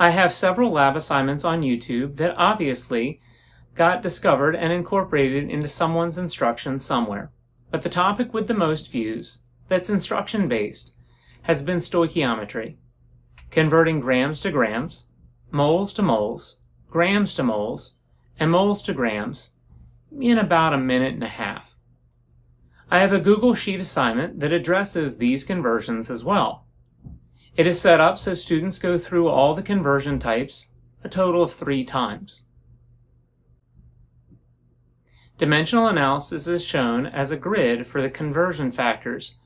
I have several lab assignments on YouTube that obviously got discovered and incorporated into someone's instructions somewhere. But the topic with the most views, that's instruction-based, has been stoichiometry, converting grams to grams, moles to moles, grams to moles, and moles to grams in about a minute and a half. I have a Google Sheet assignment that addresses these conversions as well. It is set up so students go through all the conversion types a total of 3 times. Dimensional analysis is shown as a grid for the conversion factors,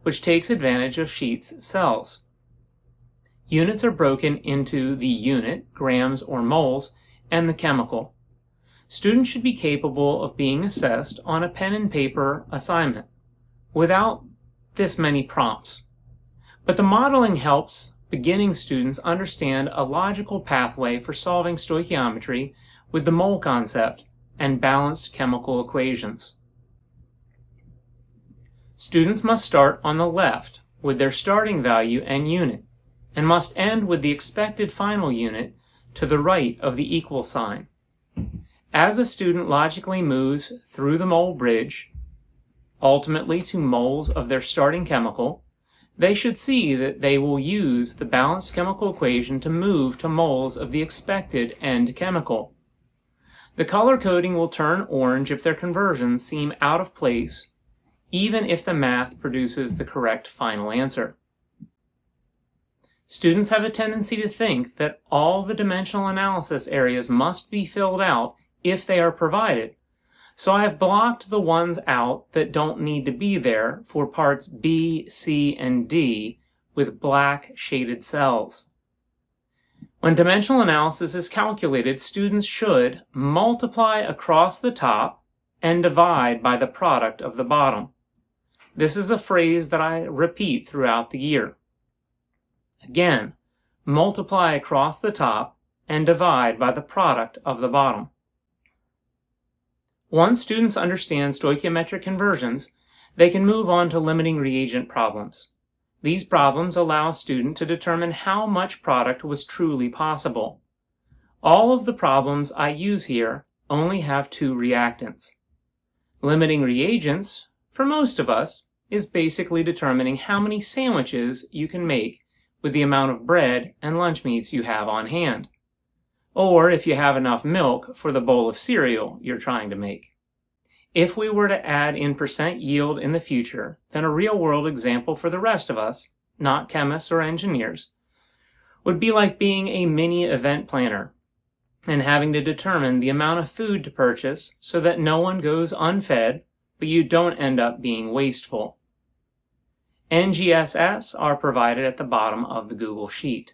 which takes advantage of Sheet's cells. Units are broken into the unit, grams or moles, and the chemical. Students should be capable of being assessed on a pen and paper assignment without this many prompts. But the modeling helps beginning students understand a logical pathway for solving stoichiometry with the mole concept and balanced chemical equations. Students must start on the left with their starting value and unit, and must end with the expected final unit to the right of the equal sign. As a student logically moves through the mole bridge, ultimately to moles of their starting chemical, they should see that they will use the balanced chemical equation to move to moles of the expected end chemical. The color coding will turn orange if their conversions seem out of place, even if the math produces the correct final answer. Students have a tendency to think that all the dimensional analysis areas must be filled out if they are provided, so I have blocked the ones out that don't need to be there for parts B, C, and D with black shaded cells. When dimensional analysis is calculated, students should multiply across the top and divide by the product of the bottom. This is a phrase that I repeat throughout the year. Again, multiply across the top and divide by the product of the bottom. Once students understand stoichiometric conversions, they can move on to limiting reagent problems. These problems allow a student to determine how much product was truly possible. All of the problems I use here only have 2 reactants. Limiting reagents, for most of us, is basically determining how many sandwiches you can make with the amount of bread and lunch meats you have on hand, or if you have enough milk for the bowl of cereal you're trying to make. If we were to add in percent yield in the future, then a real-world example for the rest of us, not chemists or engineers, would be like being a mini event planner and having to determine the amount of food to purchase so that no one goes unfed, but you don't end up being wasteful. NGSS are provided at the bottom of the Google Sheet.